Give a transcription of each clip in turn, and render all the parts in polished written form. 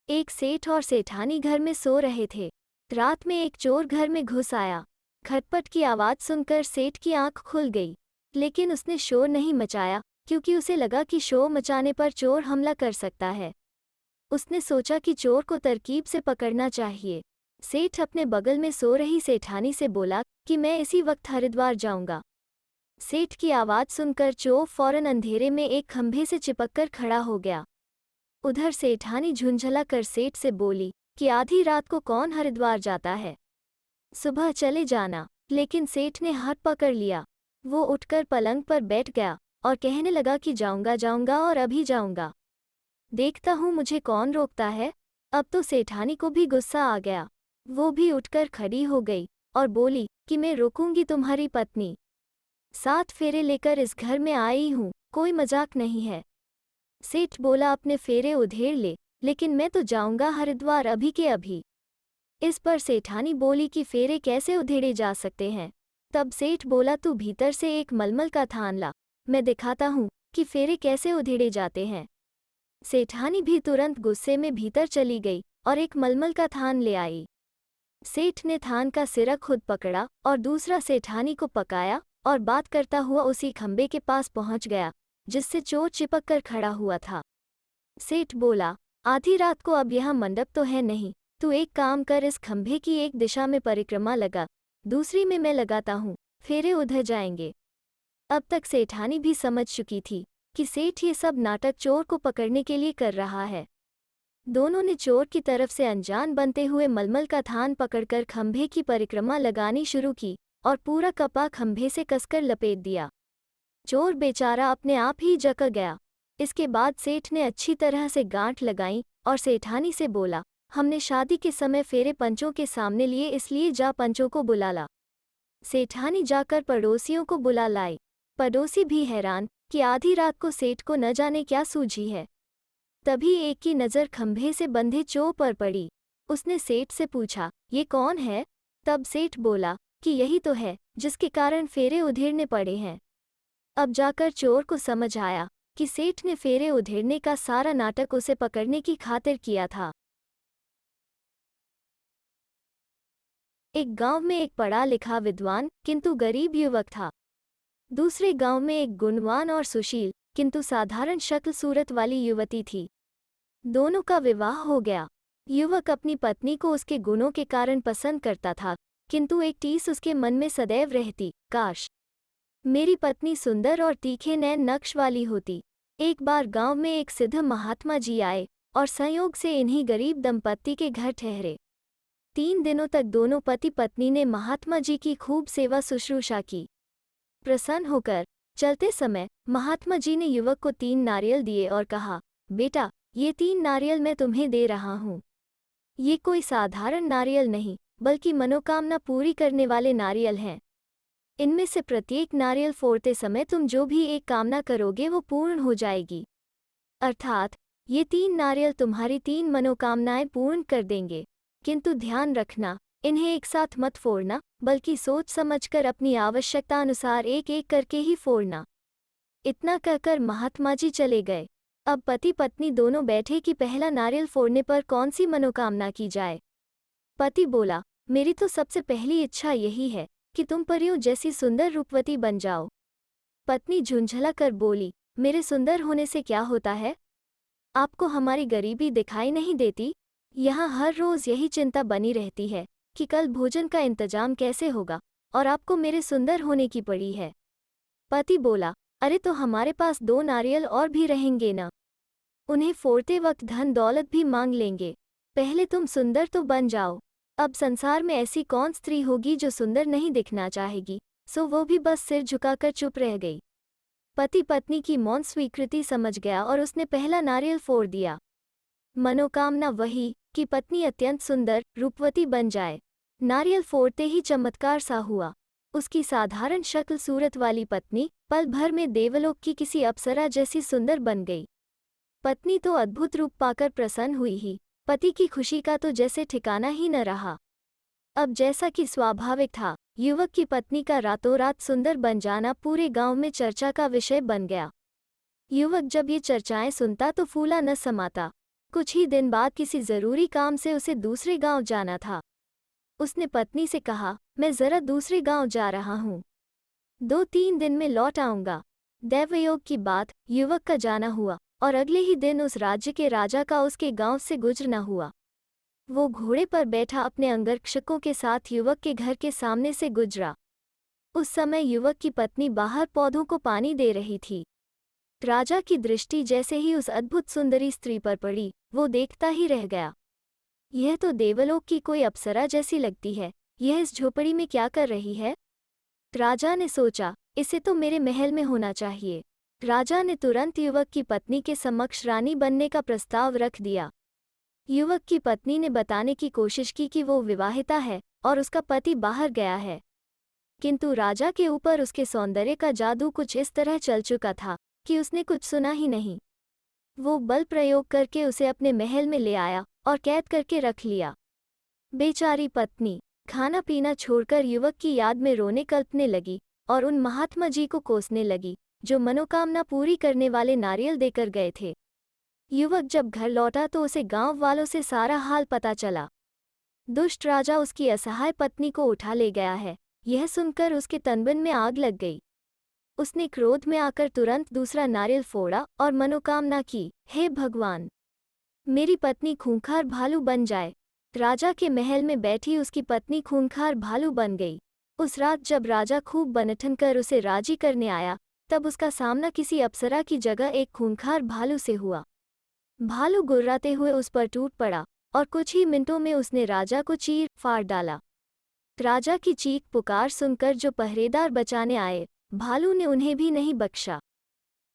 एक सेठ और सेठानी घर में सो रहे थे। रात में एक चोर घर में घुस आया। खटपट की आवाज़ सुनकर सेठ की आंख खुल गई, लेकिन उसने शोर नहीं मचाया क्योंकि उसे लगा कि शोर मचाने पर चोर हमला कर सकता है। उसने सोचा कि चोर को तरकीब से पकड़ना चाहिए। सेठ अपने बगल में सो रही सेठानी से बोला कि मैं इसी वक्त हरिद्वार जाऊंगा। सेठ की आवाज़ सुनकर चोर फौरन अंधेरे में एक खंभे से चिपककर खड़ा हो गया। उधर सेठानी झुंझला कर सेठ से बोली कि आधी रात को कौन हरिद्वार जाता है, सुबह चले जाना। लेकिन सेठ ने हाथ पकड़ लिया। वो उठकर पलंग पर बैठ गया और कहने लगा कि जाऊंगा जाऊंगा और अभी जाऊंगा, देखता हूँ मुझे कौन रोकता है। अब तो सेठानी को भी गुस्सा आ गया। वो भी उठकर खड़ी हो गई और बोली कि मैं रोकूंगी तुम्हारी पत्नी। 7 फेरे लेकर इस घर में आई हूँ, कोई मजाक नहीं है। सेठ बोला अपने फेरे उधेड़ ले, लेकिन मैं तो जाऊंगा हरिद्वार अभी के अभी। इस पर सेठानी बोली कि फेरे कैसे उधेड़े जा सकते हैं। तब सेठ बोला तू भीतर से एक मलमल का थान ला, मैं दिखाता हूँ कि फेरे कैसे उधेड़े जाते हैं। सेठानी भी तुरंत गुस्से में भीतर चली गई और एक मलमल का थान ले आई। सेठ ने थान का सिरा खुद पकड़ा और दूसरा सेठानी को पकाया और बात करता हुआ उसी खंबे के पास पहुंच गया जिससे चोर चिपक कर खड़ा हुआ था। सेठ बोला, आधी रात को अब यहाँ मंडप तो है नहीं, तू एक काम कर, इस खंभे की एक दिशा में परिक्रमा लगा, दूसरी में मैं लगाता हूँ, फेरे उधर जाएंगे। अब तक सेठानी भी समझ चुकी थी कि सेठ ये सब नाटक चोर को पकड़ने के लिए कर रहा है। दोनों ने चोर की तरफ से अनजान बनते हुए मलमल का थान पकड़कर खंभे की परिक्रमा लगानी शुरू की और पूरा कपा खंभे से कसकर लपेट दिया। चोर बेचारा अपने आप ही जकड़ गया। इसके बाद सेठ ने अच्छी तरह से गांठ लगाई और सेठानी से बोला, हमने शादी के समय फेरे पंचों के सामने लिए, इसलिए जा पंचों को बुला ला। सेठानी जाकर पड़ोसियों को बुला लाई। पड़ोसी भी हैरान कि आधी रात को सेठ को न जाने क्या सूझी है। तभी एक की नज़र खंभे से बंधे चोर पर पड़ी। उसने सेठ से पूछा, ये कौन है? तब सेठ बोला कि यही तो है जिसके कारण फेरे उधेड़ने पड़े हैं। अब जाकर चोर को समझ आया कि सेठ ने फेरे उधेड़ने का सारा नाटक उसे पकड़ने की खातिर किया था। एक गांव में एक पढ़ा लिखा विद्वान किंतु गरीब युवक था। दूसरे गांव में एक गुणवान और सुशील किंतु साधारण शक्ल सूरत वाली युवती थी। दोनों का विवाह हो गया। युवक अपनी पत्नी को उसके गुणों के कारण पसंद करता था, किंतु एक टीस उसके मन में सदैव रहती, काश मेरी पत्नी सुंदर और तीखे नैन नक्श वाली होती। एक बार गांव में एक सिद्ध महात्मा जी आए और संयोग से इन्हीं गरीब दंपत्ति के घर ठहरे। 3 दिनों तक दोनों पति पत्नी ने महात्मा जी की खूब सेवा शुश्रूषा की। प्रसन्न होकर चलते समय महात्मा जी ने युवक को 3 नारियल दिए और कहा, बेटा, ये 3 नारियल मैं तुम्हें दे रहा हूँ। ये कोई साधारण नारियल नहीं, बल्कि मनोकामना पूरी करने वाले नारियल हैं। इनमें से प्रत्येक नारियल फोड़ते समय तुम जो भी एक कामना करोगे वो पूर्ण हो जाएगी। अर्थात ये 3 नारियल तुम्हारी 3 मनोकामनाएं पूर्ण कर देंगे। किंतु ध्यान रखना, इन्हें एक साथ मत फोड़ना, बल्कि सोच समझकर अपनी आवश्यकता अनुसार एक एक करके ही फोड़ना। इतना कहकर महात्मा जी चले गए। अब पति पत्नी दोनों बैठे कि पहला नारियल फोड़ने पर कौन सी मनोकामना की जाए। पति बोला, मेरी तो सबसे पहली इच्छा यही है कि तुम परियों जैसी सुंदर रूपवती बन जाओ। पत्नी झुंझला कर बोली, मेरे सुंदर होने से क्या होता है? आपको हमारी गरीबी दिखाई नहीं देती? यहाँ हर रोज यही चिंता बनी रहती है कि कल भोजन का इंतजाम कैसे होगा, और आपको मेरे सुंदर होने की पड़ी है। पति बोला, अरे तो हमारे पास 2 नारियल और भी रहेंगे ना, उन्हें फोड़ते वक्त धन दौलत भी मांग लेंगे। पहले तुम सुंदर तो बन जाओ। अब संसार में ऐसी कौन स्त्री होगी जो सुंदर नहीं दिखना चाहेगी? सो वो भी बस सिर झुकाकर चुप रह गई। पति पत्नी की मौन स्वीकृति समझ गया और उसने पहला नारियल फोड़ दिया। मनोकामना वही कि पत्नी अत्यंत सुंदर रूपवती बन जाए। नारियल फोड़ते ही चमत्कार सा हुआ। उसकी साधारण शक्ल सूरत वाली पत्नी पल भर में देवलोक की किसी अप्सरा जैसी सुंदर बन गई। पत्नी तो अद्भुत रूप पाकर प्रसन्न हुई ही, पति की खुशी का तो जैसे ठिकाना ही न रहा। अब जैसा कि स्वाभाविक था, युवक की पत्नी का रातों रात सुंदर बन जाना पूरे गांव में चर्चा का विषय बन गया। युवक जब ये चर्चाएं सुनता तो फूला न समाता। कुछ ही दिन बाद किसी जरूरी काम से उसे दूसरे गांव जाना था। उसने पत्नी से कहा, मैं जरा दूसरे गांव जा रहा हूँ, 2-3 दिन में लौट आऊंगा। दैवयोग की बात, युवक का जाना हुआ और अगले ही दिन उस राज्य के राजा का उसके गांव से गुजरना हुआ। वो घोड़े पर बैठा अपने अंगरक्षकों के साथ युवक के घर के सामने से गुजरा। उस समय युवक की पत्नी बाहर पौधों को पानी दे रही थी। राजा की दृष्टि जैसे ही उस अद्भुत सुंदरी स्त्री पर पड़ी, वो देखता ही रह गया। यह तो देवलोक की कोई अप्सरा जैसी लगती है, यह इस झोपड़ी में क्या कर रही है? राजा ने सोचा, इसे तो मेरे महल में होना चाहिए। राजा ने तुरंत युवक की पत्नी के समक्ष रानी बनने का प्रस्ताव रख दिया। युवक की पत्नी ने बताने की कोशिश की कि वो विवाहिता है और उसका पति बाहर गया है, किंतु राजा के ऊपर उसके सौंदर्य का जादू कुछ इस तरह चल चुका था कि उसने कुछ सुना ही नहीं। वो बल प्रयोग करके उसे अपने महल में ले आया और कैद करके रख लिया। बेचारी पत्नी खाना पीना छोड़कर युवक की याद में रोने कल्पने लगी और उन महात्मा जी को कोसने लगी जो मनोकामना पूरी करने वाले नारियल देकर गए थे। युवक जब घर लौटा तो उसे गांव वालों से सारा हाल पता चला। दुष्ट राजा उसकी असहाय पत्नी को उठा ले गया है, यह सुनकर उसके तनबन में आग लग गई। उसने क्रोध में आकर तुरंत दूसरा नारियल फोड़ा और मनोकामना की, हे भगवान, मेरी पत्नी खूंखार भालू बन जाए। राजा के महल में बैठी उसकी पत्नी खूंखार भालू बन गई। उस रात जब राजा खूब बनठन कर उसे राजी करने आया, तब उसका सामना किसी अप्सरा की जगह एक खूंखार भालू से हुआ। भालू गुर्राते हुए उस पर टूट पड़ा और कुछ ही मिनटों में उसने राजा को चीर फाड़ डाला। राजा की चीख पुकार सुनकर जो पहरेदार बचाने आए, भालू ने उन्हें भी नहीं बख्शा।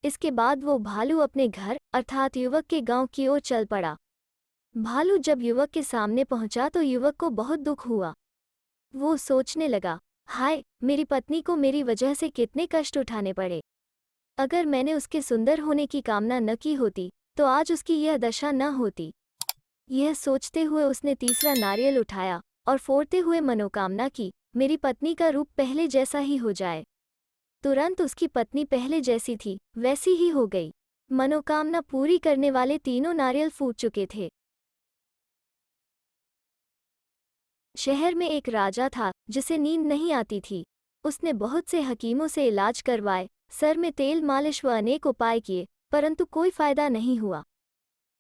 इसके बाद वो भालू अपने घर अर्थात युवक के गांव की ओर चल पड़ा। भालू जब युवक के सामने पहुंचा तो युवक को बहुत दुख हुआ। वो सोचने लगा, हाय, मेरी पत्नी को मेरी वजह से कितने कष्ट उठाने पड़े। अगर मैंने उसके सुंदर होने की कामना न की होती तो आज उसकी यह दशा न होती। यह सोचते हुए उसने तीसरा नारियल उठाया और फोड़ते हुए मनोकामना की, मेरी पत्नी का रूप पहले जैसा ही हो जाए। तुरंत उसकी पत्नी पहले जैसी थी वैसी ही हो गई। मनोकामना पूरी करने वाले तीनों नारियल फूट चुके थे। शहर में एक राजा था जिसे नींद नहीं आती थी। उसने बहुत से हकीमों से इलाज करवाए, सर में तेल मालिश व अनेक उपाय किए, परंतु कोई फायदा नहीं हुआ।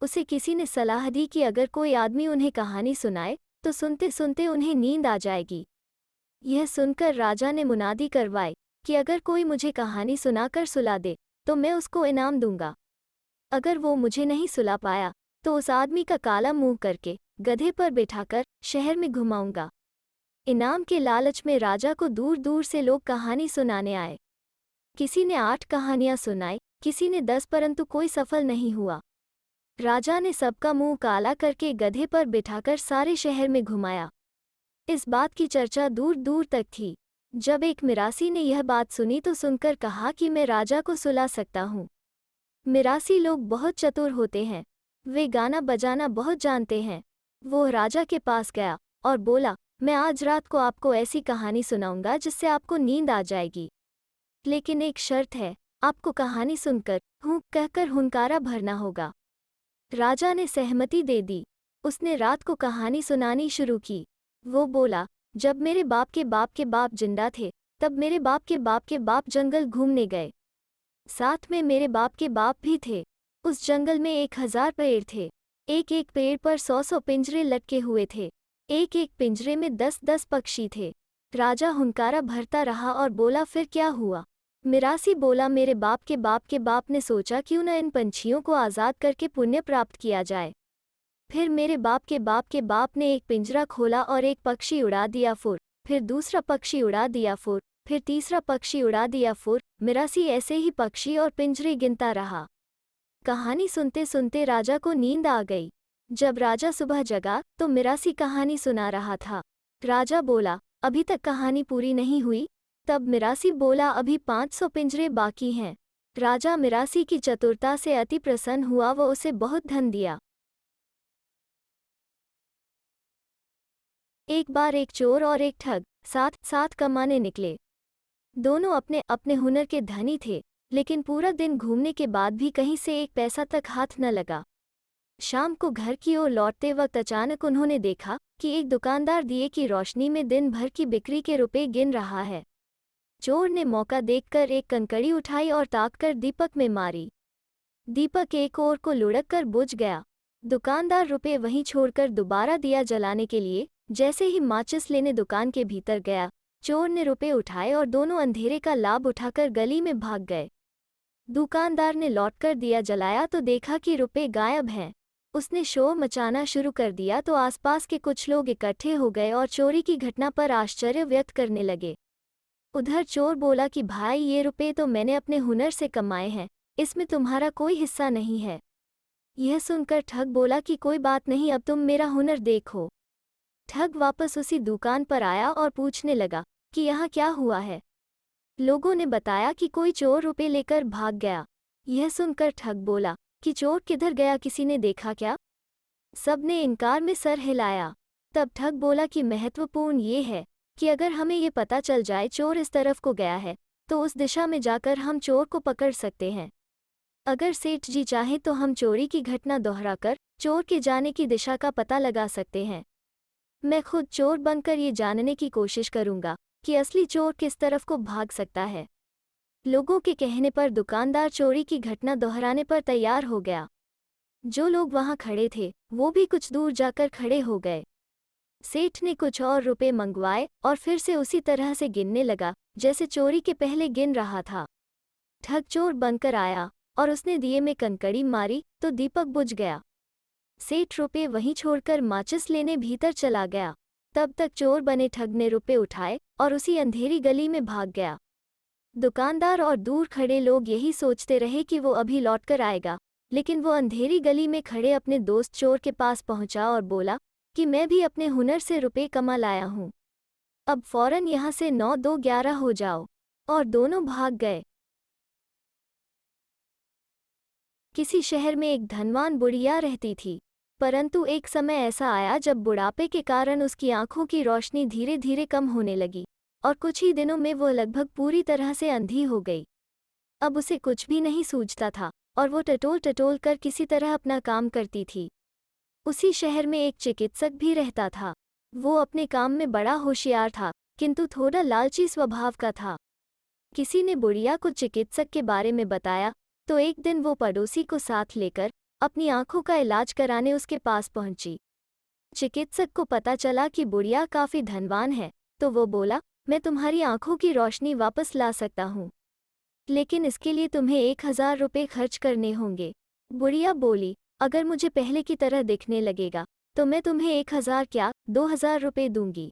उसे किसी ने सलाह दी कि अगर कोई आदमी उन्हें कहानी सुनाए तो सुनते सुनते उन्हें नींद आ जाएगी। यह सुनकर राजा ने मुनादी करवाई कि अगर कोई मुझे कहानी सुनाकर सुला दे तो मैं उसको इनाम दूंगा। अगर वो मुझे नहीं सुला पाया तो उस आदमी का काला मुंह करके गधे पर बिठाकर शहर में घुमाऊंगा। इनाम के लालच में राजा को दूर दूर से लोग कहानी सुनाने आए। किसी ने 8 कहानियां सुनाई, किसी ने 10, परंतु कोई सफल नहीं हुआ। राजा ने सबका मुंह काला करके गधे पर बिठाकर सारे शहर में घुमाया। इस बात की चर्चा दूर दूर तक थी। जब एक मिरासी ने यह बात सुनी तो सुनकर कहा कि मैं राजा को सुला सकता हूँ। मिरासी लोग बहुत चतुर होते हैं, वे गाना बजाना बहुत जानते हैं। वो राजा के पास गया और बोला, मैं आज रात को आपको ऐसी कहानी सुनाऊंगा जिससे आपको नींद आ जाएगी, लेकिन एक शर्त है, आपको कहानी सुनकर हूँ कहकर हुनकारा भरना होगा। राजा ने सहमति दे दी। उसने रात को कहानी सुनानी शुरू की। वो बोला, जब मेरे बाप के बाप जिंदा थे तब मेरे बाप के बाप जंगल घूमने गए। साथ में मेरे बाप के बाप भी थे। उस जंगल में 1000 पेड़ थे। एक एक पेड़ पर 100-100 पिंजरे लटके हुए थे। एक एक पिंजरे में 10-10 पक्षी थे। राजा हुनकारा भरता रहा और बोला, फिर क्या हुआ? मिरासी बोला, मेरे बाप के बाप ने सोचा क्यों न इन पंछियों को आज़ाद करके पुण्य प्राप्त किया जाए। फिर मेरे बाप के बाप ने एक पिंजरा खोला और एक पक्षी उड़ा दिया फुर, फिर दूसरा पक्षी उड़ा दिया फुर, फिर तीसरा पक्षी उड़ा दिया फुर। मिरासी ऐसे ही पक्षी और पिंजरे गिनता रहा। कहानी सुनते सुनते राजा को नींद आ गई। जब राजा सुबह जगा तो मिरासी कहानी सुना रहा था। राजा बोला, अभी तक कहानी पूरी नहीं हुई? तब मिरासी बोला, अभी 500 पिंजरे बाकी हैं। राजा मिरासी की चतुरता से अति प्रसन्न हुआ, वो उसे बहुत धन दिया। एक बार एक चोर और एक ठग साथ साथ कमाने निकले। दोनों अपने अपने हुनर के धनी थे, लेकिन पूरा दिन घूमने के बाद भी कहीं से एक पैसा तक हाथ न लगा। शाम को घर की ओर लौटते वक्त अचानक उन्होंने देखा कि एक दुकानदार दिए की रोशनी में दिन भर की बिक्री के रुपए गिन रहा है। चोर ने मौका देखकर एक कंकड़ी उठाई और ताककर दीपक में मारी। दीपक एक ओर को लुढ़क कर बुझ गया। दुकानदार रुपए वहीं छोड़कर दोबारा दिया जलाने के लिए जैसे ही माचिस लेने दुकान के भीतर गया, चोर ने रुपए उठाए और दोनों अंधेरे का लाभ उठाकर गली में भाग गए। दुकानदार ने लौटकर दिया जलाया तो देखा कि रुपए गायब हैं। उसने शोर मचाना शुरू कर दिया तो आसपास के कुछ लोग इकट्ठे हो गए और चोरी की घटना पर आश्चर्य व्यक्त करने लगे। उधर चोर बोला कि भाई, ये रुपए तो मैंने अपने हुनर से कमाए हैं, इसमें तुम्हारा कोई हिस्सा नहीं है। यह सुनकर ठग बोला कि कोई बात नहीं, अब तुम मेरा हुनर देखो। ठग वापस उसी दुकान पर आया और पूछने लगा कि यहाँ क्या हुआ है। लोगों ने बताया कि कोई चोर रुपए लेकर भाग गया। यह सुनकर ठग बोला कि चोर किधर गया, किसी ने देखा क्या? सबने इनकार में सर हिलाया। तब ठग बोला कि महत्वपूर्ण ये है कि अगर हमें ये पता चल जाए चोर इस तरफ को गया है तो उस दिशा में जाकर हम चोर को पकड़ सकते हैं। अगर सेठ जी चाहें तो हम चोरी की घटना दोहराकर चोर के जाने की दिशा का पता लगा सकते हैं। मैं खुद चोर बनकर ये जानने की कोशिश करूंगा कि असली चोर किस तरफ को भाग सकता है। लोगों के कहने पर दुकानदार चोरी की घटना दोहराने पर तैयार हो गया। जो लोग वहां खड़े थे वो भी कुछ दूर जाकर खड़े हो गए। सेठ ने कुछ और रुपए मंगवाए और फिर से उसी तरह से गिनने लगा जैसे चोरी के पहले गिन रहा था। ठग चोर बनकर आया और उसने दिए में कंकड़ी मारी तो दीपक बुझ गया। सेठ रुपए वहीं छोड़कर माचिस लेने भीतर चला गया। तब तक चोर बने ठग ने रुपए उठाए और उसी अंधेरी गली में भाग गया। दुकानदार और दूर खड़े लोग यही सोचते रहे कि वो अभी लौटकर आएगा, लेकिन वो अंधेरी गली में खड़े अपने दोस्त चोर के पास पहुंचा और बोला कि मैं भी अपने हुनर से रुपए कमा लाया हूं। अब फौरन यहाँ से 9-2-11 हो जाओ। और दोनों भाग गए। किसी शहर में एक धनवान बुढ़िया रहती थी, परंतु एक समय ऐसा आया जब बुढ़ापे के कारण उसकी आंखों की रोशनी धीरे धीरे कम होने लगी और कुछ ही दिनों में वो लगभग पूरी तरह से अंधी हो गई। अब उसे कुछ भी नहीं सूझता था और वो टटोल टटोल कर किसी तरह अपना काम करती थी। उसी शहर में एक चिकित्सक भी रहता था। वो अपने काम में बड़ा होशियार था, किंतु थोड़ा लालची स्वभाव का था। किसी ने बुढ़िया को चिकित्सक के बारे में बताया तो एक दिन वो पड़ोसी को साथ लेकर अपनी आंखों का इलाज कराने उसके पास पहुंची। चिकित्सक को पता चला कि बुढ़िया काफी धनवान है तो वो बोला, मैं तुम्हारी आंखों की रोशनी वापस ला सकता हूँ, लेकिन इसके लिए तुम्हें 1000 रुपये खर्च करने होंगे। बुढ़िया बोली, अगर मुझे पहले की तरह दिखने लगेगा तो मैं तुम्हें 1000 क्या 2000 रुपये दूंगी।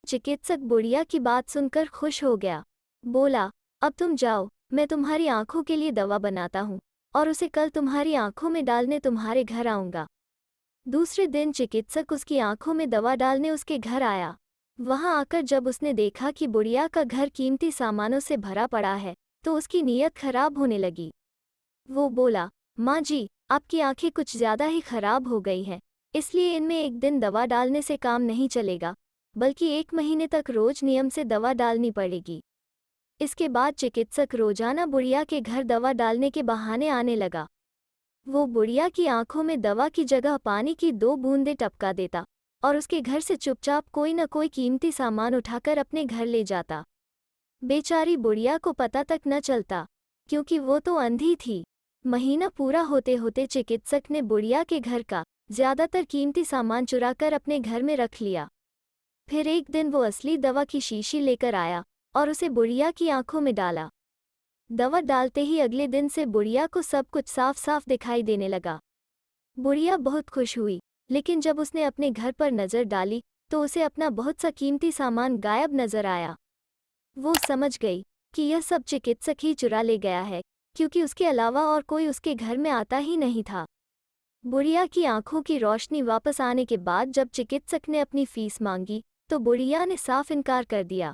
चिकित्सक बुढ़िया की बात सुनकर खुश हो गया। बोला, अब तुम जाओ, मैं तुम्हारी आंखों के लिए दवा बनाता हूँ और उसे कल तुम्हारी आंखों में डालने तुम्हारे घर आऊँगा। दूसरे दिन चिकित्सक उसकी आंखों में दवा डालने उसके घर आया। वहां आकर जब उसने देखा कि बुढ़िया का घर कीमती सामानों से भरा पड़ा है तो उसकी नीयत खराब होने लगी। वो बोला, माँ जी, आपकी आंखें कुछ ज़्यादा ही खराब हो गई हैं, इसलिए इनमें एक दिन दवा डालने से काम नहीं चलेगा, बल्कि 1 महीने तक रोज नियम से दवा डालनी पड़ेगी। इसके बाद चिकित्सक रोजाना बुढ़िया के घर दवा डालने के बहाने आने लगा। वो बुढ़िया की आंखों में दवा की जगह पानी की 2 बूंदें टपका देता और उसके घर से चुपचाप कोई न कोई कीमती सामान उठाकर अपने घर ले जाता। बेचारी बुढ़िया को पता तक न चलता, क्योंकि वो तो अंधी थी। महीना पूरा होते होते चिकित्सक ने बुढ़िया के घर का ज्यादातर कीमती सामान चुराकर अपने घर में रख लिया। फिर एक दिन वो असली दवा की शीशी लेकर आया और उसे बुढ़िया की आंखों में डाला। दवा डालते ही अगले दिन से बुढ़िया को सब कुछ साफ साफ दिखाई देने लगा। बुढ़िया बहुत खुश हुई, लेकिन जब उसने अपने घर पर नज़र डाली तो उसे अपना बहुत सा कीमती सामान गायब नजर आया। वो समझ गई कि यह सब चिकित्सक ही चुरा ले गया है, क्योंकि उसके अलावा और कोई उसके घर में आता ही नहीं था। बुढ़िया की आंखों की रोशनी वापस आने के बाद जब चिकित्सक ने अपनी फीस मांगी तो बुढ़िया ने साफ इनकार कर दिया।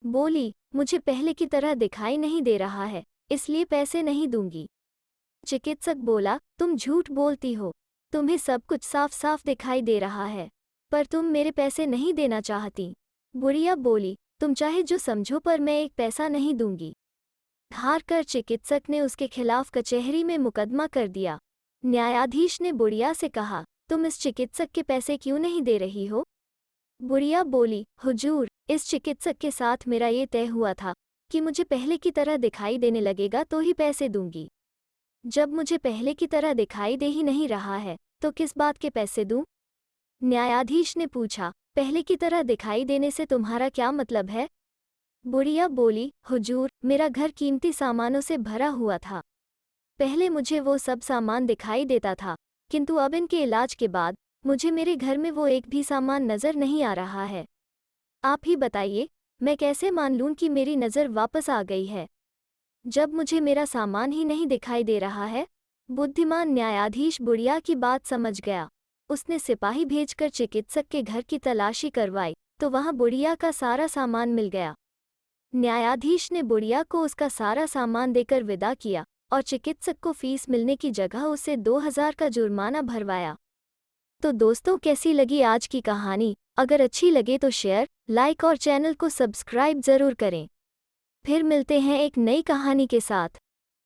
बोली, मुझे पहले की तरह दिखाई नहीं दे रहा है, इसलिए पैसे नहीं दूंगी। चिकित्सक बोला, तुम झूठ बोलती हो, तुम्हें सब कुछ साफ साफ दिखाई दे रहा है, पर तुम मेरे पैसे नहीं देना चाहती। बुढ़िया बोली, तुम चाहे जो समझो, पर मैं 1 पैसा नहीं दूंगी। हार कर चिकित्सक ने उसके खिलाफ कचहरी में मुकदमा कर दिया। न्यायाधीश ने बुढ़िया से कहा, तुम इस चिकित्सक के पैसे क्यों नहीं दे रही हो? बुढ़िया बोली, हुजूर, इस चिकित्सक के साथ मेरा ये तय हुआ था कि मुझे पहले की तरह दिखाई देने लगेगा तो ही पैसे दूंगी। जब मुझे पहले की तरह दिखाई दे ही नहीं रहा है तो किस बात के पैसे दूं? न्यायाधीश ने पूछा, पहले की तरह दिखाई देने से तुम्हारा क्या मतलब है? बुढ़िया बोली, हुजूर, मेरा घर कीमती सामानों से भरा हुआ था। पहले मुझे वो सब सामान दिखाई देता था, किंतु अब इनके इलाज के बाद मुझे मेरे घर में वो एक भी सामान नजर नहीं आ रहा है। आप ही बताइए, मैं कैसे मान लूं कि मेरी नज़र वापस आ गई है, जब मुझे मेरा सामान ही नहीं दिखाई दे रहा है? बुद्धिमान न्यायाधीश बुढ़िया की बात समझ गया। उसने सिपाही भेजकर चिकित्सक के घर की तलाशी करवाई, तो वहां बुढ़िया का सारा सामान मिल गया। न्यायाधीश ने बुढ़िया को उसका सारा सामान देकर विदा किया और चिकित्सक को फीस मिलने की जगह उसे 2000 का जुर्माना भरवाया। तो दोस्तों, कैसी लगी आज की कहानी? अगर अच्छी लगे तो शेयर, लाइक और चैनल को सब्सक्राइब जरूर करें। फिर मिलते हैं एक नई कहानी के साथ।